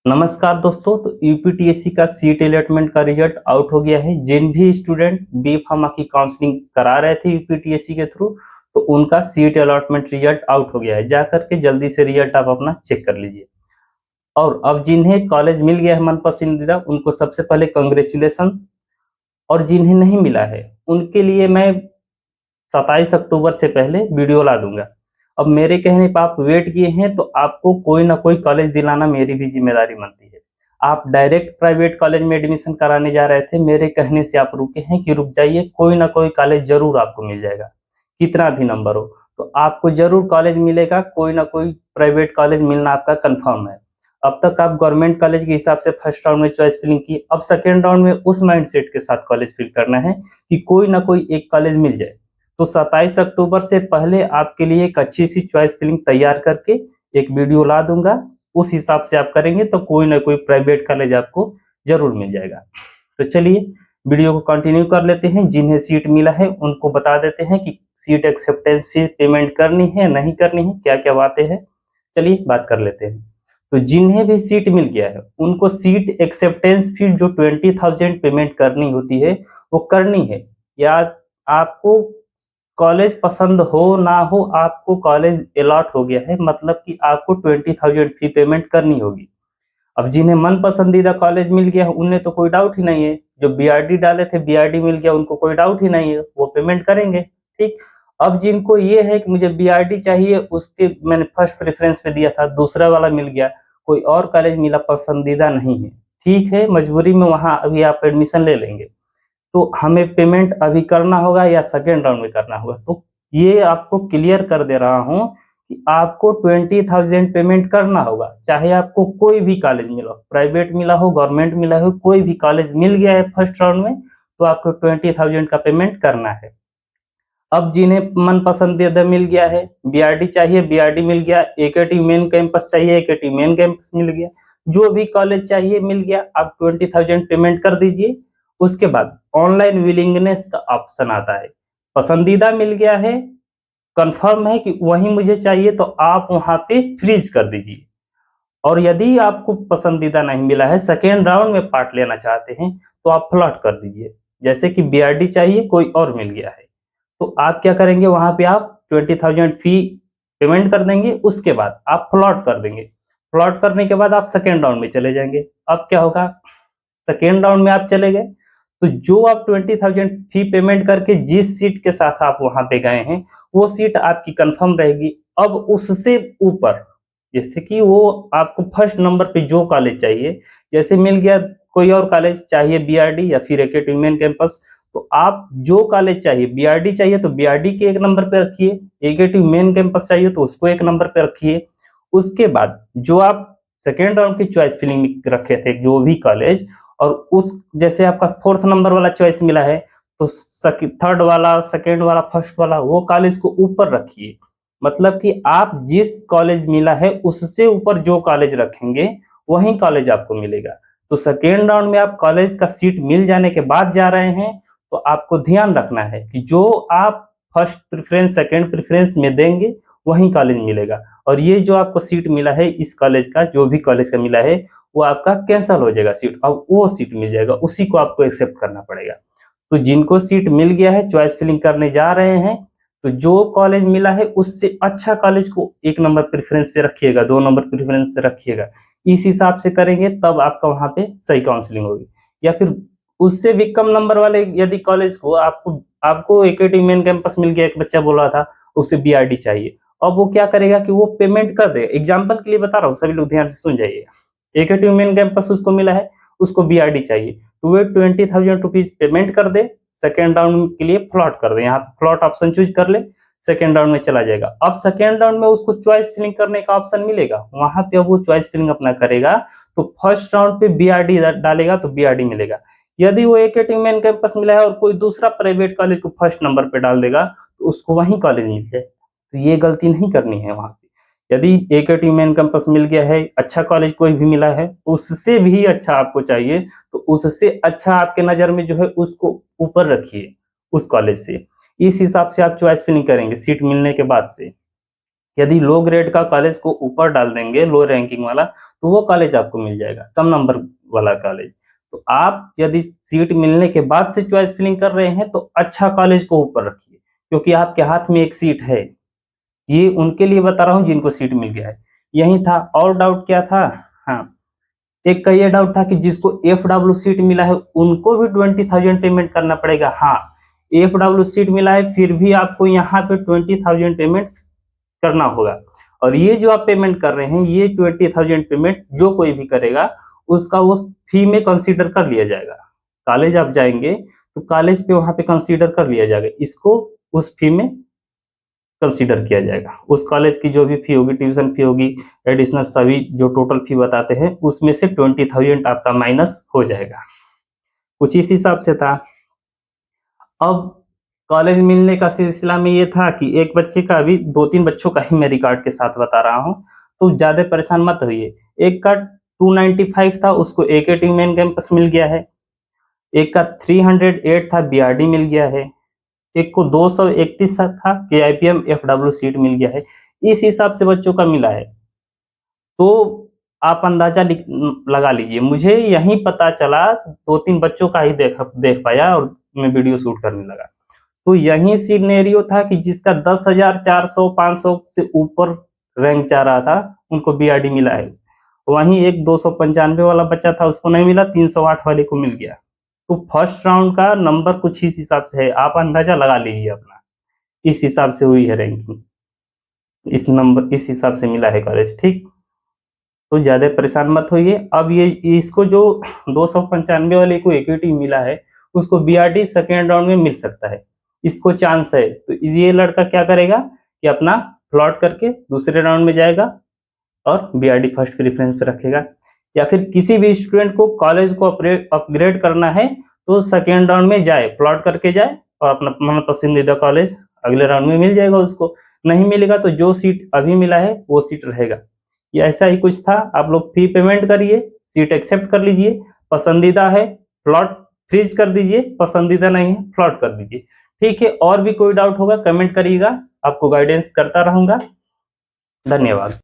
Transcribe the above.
नमस्कार दोस्तों। तो यूपीटीएससी का सीट अलॉटमेंट का रिजल्ट आउट हो गया है। जिन भी स्टूडेंट बी फार्मा की काउंसलिंग करा रहे थे यूपीटीएससी के थ्रू, तो उनका सीट अलॉटमेंट रिजल्ट आउट हो गया है। जा करके जल्दी से रिजल्ट आप अपना चेक कर लीजिए। और अब जिन्हें कॉलेज मिल गया है मन पसंदीदा, उनको सबसे पहले कंग्रेचुलेसन। और जिन्हें नहीं मिला है उनके लिए मैं 27 अक्टूबर से पहले वीडियो ला दूंगा। अब मेरे कहने पर आप वेट किए हैं तो आपको कोई ना कोई कॉलेज दिलाना मेरी भी जिम्मेदारी बनती है। आप डायरेक्ट प्राइवेट कॉलेज में एडमिशन कराने जा रहे थे, मेरे कहने से आप रुके हैं कि रुक जाइए, कोई ना कोई कॉलेज जरूर आपको मिल जाएगा, कितना भी नंबर हो तो आपको जरूर कॉलेज मिलेगा। कोई ना कोई प्राइवेट कॉलेज मिलना आपका कंफर्म है। अब तक आप गवर्नमेंट कॉलेज के हिसाब से फर्स्ट राउंड में चॉइस फिलिंग की, अब सेकेंड राउंड में उस माइंडसेट के साथ कॉलेज फिल करना है कि कोई ना कोई एक कॉलेज मिल जाए। तो 27 अक्टूबर से पहले आपके लिए एक अच्छी सी चॉइस फिलिंग तैयार करके एक वीडियो ला दूंगा। उस हिसाब से आप करेंगे तो कोई ना कोई प्राइवेट कॉलेज आपको जरूर मिल जाएगा। तो चलिए वीडियो को कंटिन्यू कर लेते हैं। जिन्हें सीट मिला है उनको बता देते हैं कि सीट एक्सेप्टेंस फीस पेमेंट करनी है नहीं करनी है, क्या क्या बातें हैं। चलिए बात कर लेते हैं। तो जिन्हें भी सीट मिल गया है उनको सीट एक्सेप्टेंस फीस जो 20,000 पेमेंट करनी होती है वो करनी है। या आपको कॉलेज पसंद हो ना हो, आपको कॉलेज अलॉट हो गया है, मतलब कि आपको 20,000 फी पेमेंट करनी होगी। अब जिन्हें मन पसंदीदा कॉलेज मिल गया है उन्हें तो कोई डाउट ही नहीं है। जो बीआरडी डाले थे बीआरडी मिल गया, उनको कोई डाउट ही नहीं है, वो पेमेंट करेंगे। ठीक। अब जिनको ये है कि मुझे बीआरडी चाहिए, उसके मैंने फर्स्ट प्रेफरेंस पे दिया था, दूसरा वाला मिल गया, कोई और कॉलेज मिला पसंदीदा नहीं है, ठीक है, मजबूरी में वहां अभी आप एडमिशन ले लेंगे। तो हमें पेमेंट अभी करना होगा या सेकेंड राउंड में करना होगा। तो ये आपको क्लियर कर दे रहा हूं कि आपको 20,000 पेमेंट करना होगा, चाहे आपको कोई भी कॉलेज मिला हो, प्राइवेट मिला हो, गवर्नमेंट मिला हो, कोई भी कॉलेज मिल गया है फर्स्ट राउंड में तो आपको 20,000 का पेमेंट करना है। अब जिन्हें मन पसंदीदा मिल गया है, बीआरडी चाहिए बीआरडी मिल गया, एकेटी मेन कैंपस चाहिए एकेटी मेन कैंपस मिल गया, जो भी कॉलेज चाहिए मिल गया, आप 20,000 पेमेंट कर दीजिए। उसके बाद ऑनलाइन विलिंगनेस का ऑप्शन आता है। पसंदीदा मिल गया है, कंफर्म है कि वही मुझे चाहिए, तो आप वहां पे फ्रीज कर दीजिए। और यदि आपको पसंदीदा नहीं मिला है, सेकेंड राउंड में पार्ट लेना चाहते हैं, तो आप फ्लॉट कर दीजिए। जैसे कि बीआरडी चाहिए कोई और मिल गया है, तो आप क्या करेंगे, वहां पे आप 20,000 फी पेमेंट कर देंगे। उसके बाद आप प्लॉट कर देंगे। प्लॉट करने के बाद आप सेकेंड राउंड में चले जाएंगे। अब क्या होगा, सेकेंड राउंड में आप चले गए तो जो आप 20,000 फी पेमेंट करके जिस सीट के साथ आप वहां पे गए हैं वो सीट आपकी कंफर्म रहेगी। अब उससे ऊपर, जैसे कि वो आपको फर्स्ट नंबर पे जो कॉलेज चाहिए, जैसे मिल गया कोई और कॉलेज चाहिए बीआरडी या फिर एकेटी मेन कैंपस, तो आप जो कॉलेज चाहिए, बीआरडी चाहिए तो बीआरडी के एक नंबर पे रखिए, एकेटी मेन कैंपस चाहिए तो उसको एक नंबर पे रखिए। उसके बाद जो आप सेकेंड राउंड की चॉइस फिलिंग में रखे थे जो भी कॉलेज, और उस जैसे आपका फोर्थ नंबर वाला चॉइस मिला है तो थर्ड वाला सेकेंड वाला फर्स्ट वाला वो कॉलेज को ऊपर रखिए। मतलब कि आप जिस कॉलेज मिला है उससे ऊपर जो कॉलेज रखेंगे वही कॉलेज आपको मिलेगा। तो सेकेंड राउंड में आप कॉलेज का सीट मिल जाने के बाद जा रहे हैं तो आपको ध्यान रखना है कि जो आप फर्स्ट प्रेफरेंस सेकेंड प्रेफरेंस में देंगे वही कॉलेज मिलेगा। और ये जो आपको सीट मिला है इस कॉलेज का, जो भी कॉलेज का मिला है, वो आपका कैंसिल हो जाएगा सीट, अब वो सीट मिल जाएगा, उसी को आपको एक्सेप्ट करना पड़ेगा। तो जिनको सीट मिल गया है चॉइस फिलिंग करने जा रहे हैं, तो जो कॉलेज मिला है उससे अच्छा कॉलेज को एक नंबर प्रेफरेंस पे रखिएगा, दो नंबर प्रेफरेंस पे रखिएगा। इस हिसाब से करेंगे तब आपका वहां पे सही काउंसलिंग होगी। या फिर उससे भी कम नंबर वाले यदि कॉलेज को आपको आपको एकेटी मेन कैंपस मिल गया, एक बच्चा बोल रहा था उसे बीआरडी चाहिए, अब वो क्या करेगा कि वो पेमेंट कर देगा। एग्जाम्पल के लिए बता रहा हूँ, सभी लोग ध्यान से सुन जाइएगा। एकेटी मेन कैंपस उसको मिला है, उसको बीआरडी चाहिए, तो वे 20,000 रुपीज पेमेंट कर दे, सेकेंड राउंड के लिए फ्लॉट कर दे, यहाँ पे फ्लॉट ऑप्शन चूज कर ले, सेकेंड राउंड में चला जाएगा। अब सेकेंड राउंड में उसको चॉइस फिलिंग करने का ऑप्शन मिलेगा, वहां पे अब वो चॉइस फिलिंग अपना करेगा तो फर्स्ट राउंड पे बीआरडी डालेगा तो बीआरडी मिलेगा। यदि वो एकेटी मेन कैंपस मिला है और कोई दूसरा प्राइवेट कॉलेज को फर्स्ट नंबर पे डाल देगा तो उसको वही कॉलेज मिल जाए। तो ये गलती नहीं करनी है वहां पे। यदि एकेटी मेन कैंपस मिल गया है, अच्छा कॉलेज कोई भी मिला है, उससे भी अच्छा आपको चाहिए तो उससे अच्छा आपके नजर में जो है उसको ऊपर रखिए उस कॉलेज से। इस हिसाब से आप चॉइस फिलिंग करेंगे सीट मिलने के बाद से। यदि लो ग्रेड का कॉलेज को ऊपर डाल देंगे, लो रैंकिंग वाला, तो वो कॉलेज आपको मिल जाएगा, कम नंबर वाला कॉलेज। तो आप यदि सीट मिलने के बाद से चॉइस फिलिंग कर रहे हैं तो अच्छा कॉलेज को ऊपर रखिए, क्योंकि आपके हाथ में एक सीट है। ये उनके लिए बता रहा हूँ जिनको सीट मिल गया है। यही था। और डाउट क्या था? हाँ, एक का ये डाउट था कि जिसको FW सीट मिला है उनको भी 20,000 पेमेंट करना पड़ेगा। हाँ, FW सीट मिला है फिर भी आपको यहाँ पे 20,000 पेमेंट करना होगा। और ये जो आप पेमेंट कर रहे हैं, ये 20,000 पेमेंट जो कोई भी करेगा उसका वो फी में कंसीडर कर लिया जाएगा। कॉलेज आप जाएंगे तो कॉलेज पे वहां पे कंसीडर कर लिया जाएगा, इसको उस फी में कंसीडर किया जाएगा। उस कॉलेज की जो भी फी होगी, ट्यूशन फी होगी, एडिशनल सभी जो टोटल फी बताते हैं उसमें से 20,000 आपका माइनस हो जाएगा। कुछ इस हिसाब से था। अब कॉलेज मिलने का सिलसिला में ये था कि एक बच्चे का, अभी 2-3 बच्चों का ही मैं रिकॉर्ड के साथ बता रहा हूँ, तो ज्यादा परेशान मत होइए। एक का 295 था, उसको AKT मेन कैंपस मिल गया है। एक का 308 था, BRD मिल गया है। एक को 231 था, KIPM FW सीट मिल गया है। इस हिसाब से बच्चों का मिला है। तो आप अंदाजा लगा लीजिए। मुझे यही पता चला, 2-3 बच्चों का ही देख पाया और मैं वीडियो शूट करने लगा। तो यही सिनेरियो था कि जिसका 10,400 500 से ऊपर रैंक जा रहा था उनको BRD मिला है। वहीं एक 295 वाला बच्चा था, उसको नहीं मिला, 308 वाले को मिल गया। तो फर्स्ट राउंड का नंबर कुछ इस हिसाब से है, आप अंदाजा लगा लीजिए अपना। इस हिसाब से हुई है रैंकिंग, इस हिसाब से मिला है कॉलेज। ठीक, तो ज्यादा परेशान मत होइए। अब ये इसको जो 295 वाले को AKT मिला है उसको BRD सेकेंड राउंड में मिल सकता है, इसको चांस है। तो ये लड़का क्या करेगा कि अपना प्लॉट करके दूसरे राउंड में जाएगा और BRD फर्स्ट प्रेफरेंस पे रखेगा। या फिर किसी भी स्टूडेंट को कॉलेज को अपग्रेड करना है तो सेकेंड राउंड में जाए, प्लॉट करके जाए और अपना मन पसंदीदा कॉलेज अगले राउंड में मिल जाएगा उसको। नहीं मिलेगा तो जो सीट अभी मिला है वो सीट रहेगा। ये ऐसा ही कुछ था। आप लोग फी पेमेंट करिए, सीट एक्सेप्ट कर लीजिए, पसंदीदा है प्लॉट फ्रीज कर दीजिए, पसंदीदा नहीं है प्लॉट कर दीजिए। ठीक है, और भी कोई डाउट होगा कमेंट करिएगा, आपको गाइडेंस करता रहूंगा। धन्यवाद।